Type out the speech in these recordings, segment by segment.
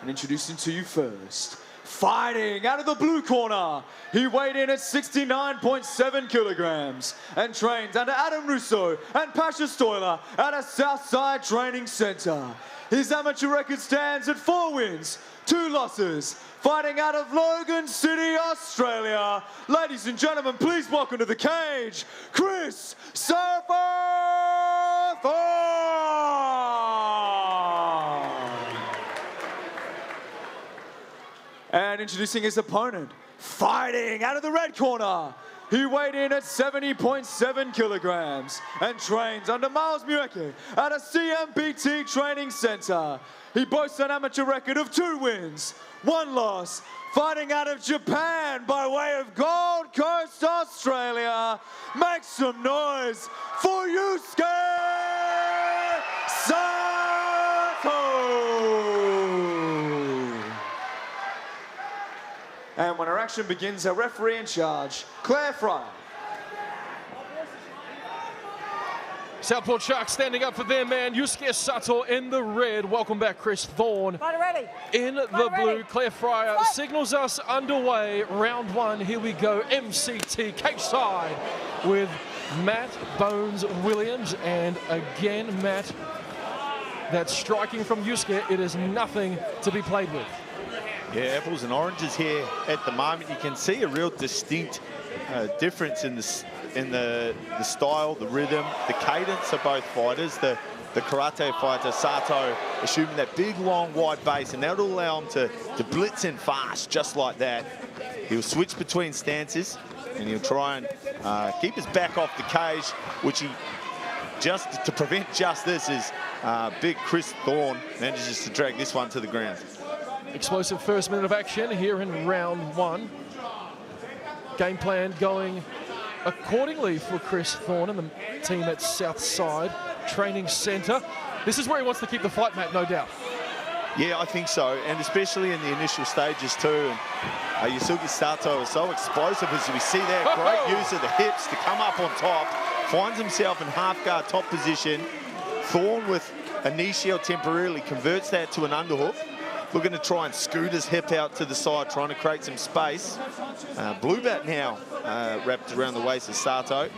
And introducing to you first, fighting out of the blue corner, he weighed in at 69.7 kilograms and trains under Adam Russo and Pasha Stoiler at a Southside Training Centre. His amateur record stands at 4 wins, 2 losses. Fighting out of Logan City, Australia. Ladies and gentlemen, please welcome to the cage, Chris Surfer Thorne. And introducing his opponent, fighting out of the red corner. He weighed in at 70.7 kilograms and trains under Miles Mueke at a CMBT training centre. He boasts an amateur record of 2 wins, 1 loss. Fighting out of Japan by way of Gold Coast, Australia. Make some noise for Yusuke Sato. And when our action begins, our referee in charge, Claire Fryer. Southpaw Sharks standing up for their man, Yusuke Sato in the red. Welcome back, Chris Thorne. In the blue, Claire Fryer signals us underway. Round 1, here we go. MCT cage side with Matt Bones Williams. And again, Matt, that striking from Yusuke, it is nothing to be played with. Yeah, apples and oranges here at the moment. You can see a real distinct difference in the style, the rhythm, the cadence of both fighters. The karate fighter, Sato, assuming that big, long, wide base, and that'll allow him to blitz in fast, just like that. He'll switch between stances, and he'll try and keep his back off the cage, which he, just to prevent just this, is big Chris Thorne manages to drag this one to the ground. Explosive first minute of action here in round 1. Game plan going accordingly for Chris Thorne and the team at Southside Training Centre. This is where he wants to keep the fight, Matt, no doubt. Yeah, I think so, and especially in the initial stages too. And Yusuke Sato is so explosive, as we see there. Great use of the hips to come up on top. Finds himself in half guard top position. Thorne with a knee shield temporarily converts that to an underhook. Looking to try and scoot his hip out to the side, trying to create some space. Blue bat now wrapped around the waist of Sato.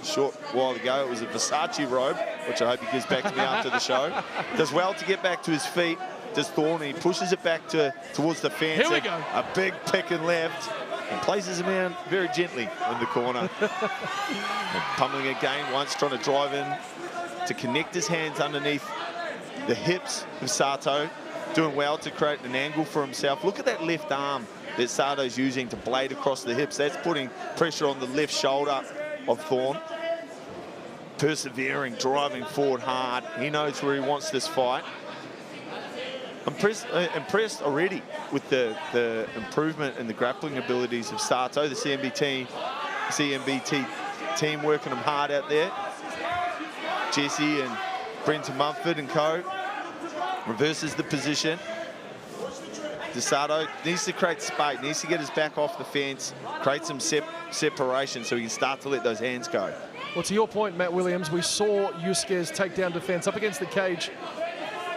A short while ago, it was a Versace robe, which I hope he gives back to me after the show. Does well to get back to his feet. Does Thorne, he pushes it back towards the fence. Here we go. A big pick and left. And places him down very gently in the corner. Pummeling again once, trying to drive in to connect his hands underneath the hips of Sato. Doing well to create an angle for himself. Look at that left arm that Sato's using to blade across the hips. That's putting pressure on the left shoulder of Thorne. Persevering, driving forward hard. He knows where he wants this fight. Impressed already with the improvement in the grappling abilities of Sato. The CMBT team working him hard out there. Jesse and Brenton Mumford and co. Reverses the position. Sato needs to create space, needs to get his back off the fence, create some separation so he can start to let those hands go. Well, to your point, Matt Williams, we saw Yusuke's takedown defense up against the cage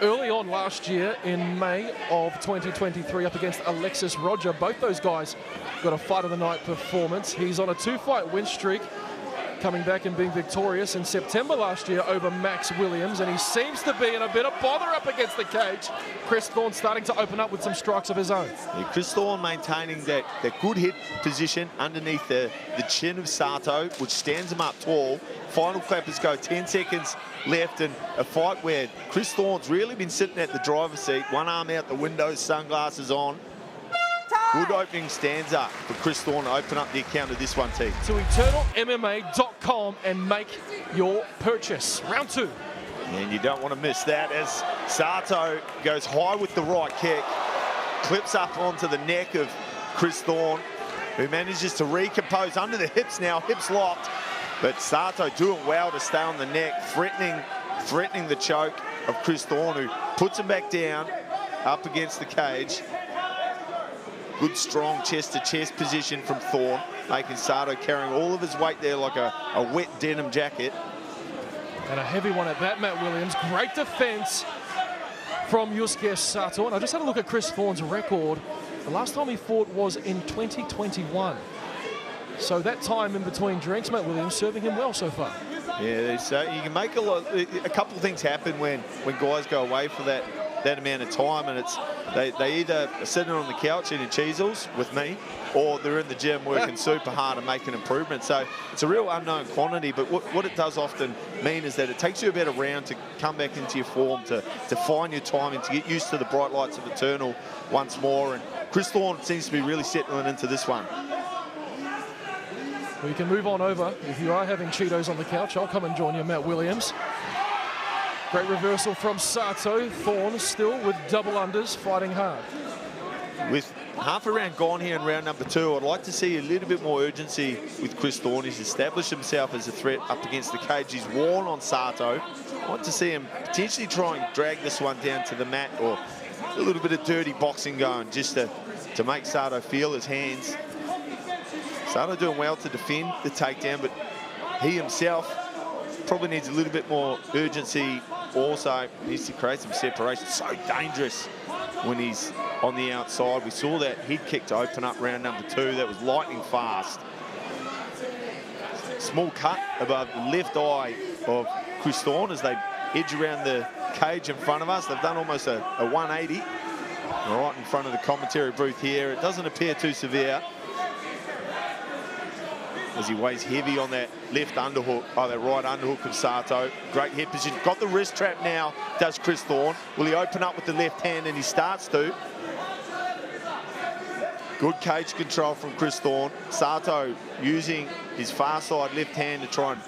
early on last year in May of 2023 up against Alexis Roger. Both those guys got a fight of the night performance. He's on a 2-fight win streak, coming back and being victorious in September last year over Max Williams, and he seems to be in a bit of bother up against the cage. Chris Thorne starting to open up with some strikes of his own. Yeah, Chris Thorne maintaining that good hit position underneath the chin of Sato, which stands him up tall. Final clappers go, 10 seconds left, and a fight where Chris Thorne's really been sitting at the driver's seat, one arm out the window, sunglasses on. Good opening stanza for Chris Thorne to open up the account of this one, team. To EternalMMA.com and make your purchase. Round 2. And you don't want to miss that as Sato goes high with the right kick, clips up onto the neck of Chris Thorne, who manages to recompose under the hips now, hips locked. But Sato doing well to stay on the neck, threatening the choke of Chris Thorne, who puts him back down up against the cage. Good, strong chest-to-chest position from Thorne, making Sato carrying all of his weight there like a wet denim jacket. And a heavy one at that, Matt Williams. Great defense from Yusuke Sato. And I just had a look at Chris Thorne's record. The last time he fought was in 2021. So that time in between drinks, Matt Williams serving him well so far. Yeah, so you can make a couple of things happen when guys go away for that amount of time, and it's they either are sitting on the couch eating cheesels with me, or they're in the gym working super hard and making improvements. So it's a real unknown quantity, but what it does often mean is that it takes you about a round to come back into your form, to find your timing, to get used to the bright lights of Eternal once more. And Chris Thorne seems to be really settling into this one. We can move on over. If you are having Cheetos on the couch, I'll come and join you, Matt Williams. Great reversal from Sato. Thorne still with double unders, fighting hard. With half a round gone here in round number 2, I'd like to see a little bit more urgency with Chris Thorne. He's established himself as a threat up against the cage. He's worn on Sato. I want to see him potentially try and drag this one down to the mat, or a little bit of dirty boxing going, just to make Sato feel his hands. Sato doing well to defend the takedown, but he himself probably needs a little bit more urgency. Also needs to create some separation. So dangerous when he's on the outside. We saw that head kick to open up round number 2. That was lightning fast. Small cut above the left eye of Chris Thorne as they edge around the cage in front of us. They've done almost a 180 right in front of the commentary booth here. It doesn't appear too severe, as he weighs heavy on that left underhook, that right underhook of Sato. Great head position. Got the wrist trap now, does Chris Thorne. Will he open up with the left hand? And he starts to. Good cage control from Chris Thorne. Sato using his far side left hand to try and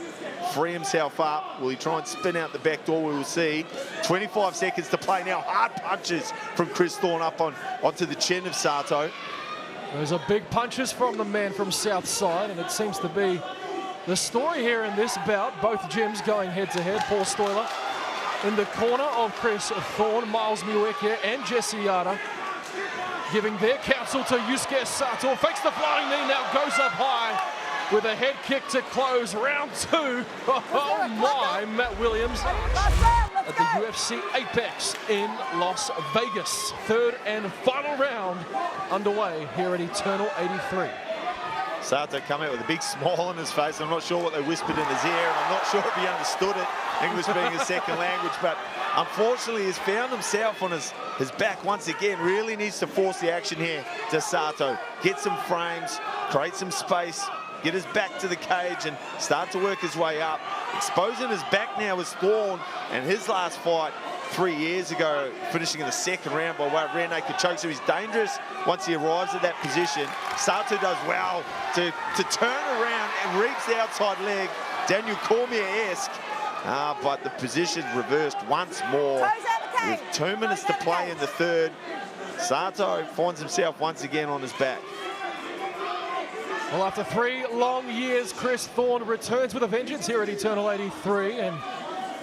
free himself up. Will he try and spin out the back door? We will see. 25 seconds to play now. Hard punches from Chris Thorne up onto the chin of Sato. Those are big punches from the man from South Side, and it seems to be the story here in this bout. Both gyms going head-to-head. Paul Stoiler in the corner of Chris Thorne, Miles Mueke and Jesse Yada giving their counsel to Yusuke Sato. Fakes the flying knee, now goes up high with a head kick to close round 2. Oh my, Matt Williams at the UFC Apex in Las Vegas. Third and final round underway here at Eternal 83. Sato come out with a big smile on his face. I'm not sure what they whispered in his ear, and I'm not sure if he understood it, English being his second language, but unfortunately he's found himself on his back once again. Really needs to force the action here to Sato. Get some frames, create some space, get his back to the cage and start to work his way up. Exposing his back now is Thorne, and his last fight 3 years ago, finishing in the second round by way of rear naked choke. So he's dangerous once he arrives at that position. Sato does well to turn around and reaps the outside leg, Daniel Cormier-esque. But the position reversed once more. With 2 minutes to play in the third, Sato finds himself once again on his back. Well, after 3 long years, Chris Thorne returns with a vengeance here at Eternal 83, and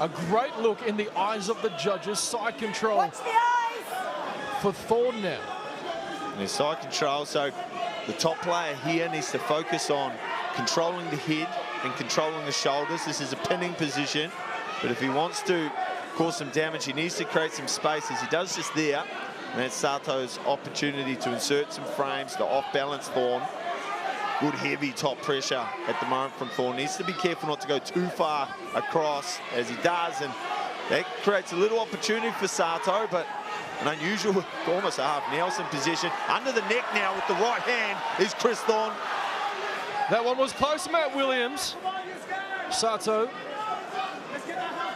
a great look in the eyes of the judges. Side control for Thorne now. And his side control, so the top player here needs to focus on controlling the head and controlling the shoulders. This is a pinning position, but if he wants to cause some damage, he needs to create some space, as he does just there. And that's Sato's opportunity to insert some frames to off-balance Thorne. Good heavy top pressure at the moment from Thorne. Needs to be careful not to go too far across, as he does, and that creates a little opportunity for Sato, but an unusual, almost a half Nelson position. Under the neck now with the right hand is Chris Thorne. That one was close, Matt Williams. Sato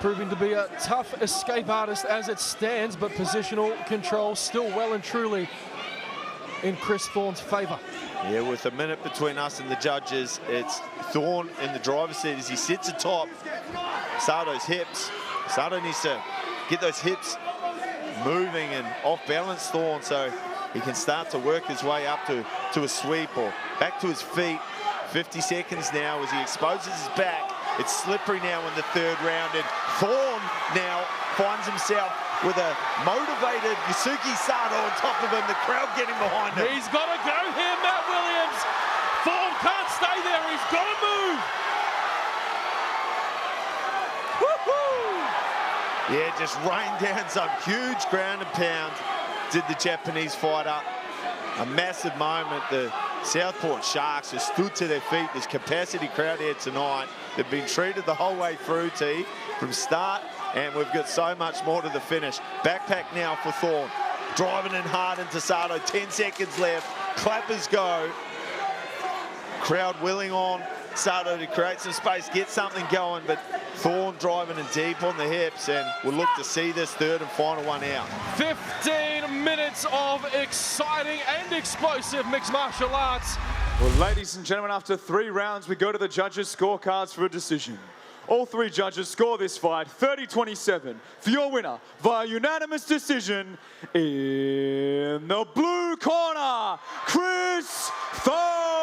proving to be a tough escape artist as it stands, but positional control still well and truly in Chris Thorne's favour. Yeah, with a minute between us and the judges, it's Thorne in the driver's seat as he sits atop Sato's hips. Sato needs to get those hips moving and off-balance Thorne so he can start to work his way up to a sweep or back to his feet. 50 seconds now as he exposes his back. It's slippery now in the third round, and Thorne now finds himself with a motivated Yusuke Sato on top of him, the crowd getting behind him. He's got to go here, Matt Williams. Thorne can't stay there, he's got to move. Yeah, just rained down some huge ground and pound, did the Japanese fighter. A massive moment. The Southport Sharks have stood to their feet. There's capacity crowd here tonight. They've been treated the whole way through, T, from start, and we've got so much more to the finish. Backpack now for Thorne. Driving in hard into Sato. 10 seconds left. Clappers go. Crowd willing on Sato to create some space, get something going, but Thorne driving in deep on the hips, and we'll look to see this third and final one out. 15 minutes of exciting and explosive mixed martial arts. Well, ladies and gentlemen, after 3 rounds, we go to the judges' scorecards for a decision. All 3 judges score this fight 30-27 for your winner via unanimous decision in the blue corner, Chris Thorne.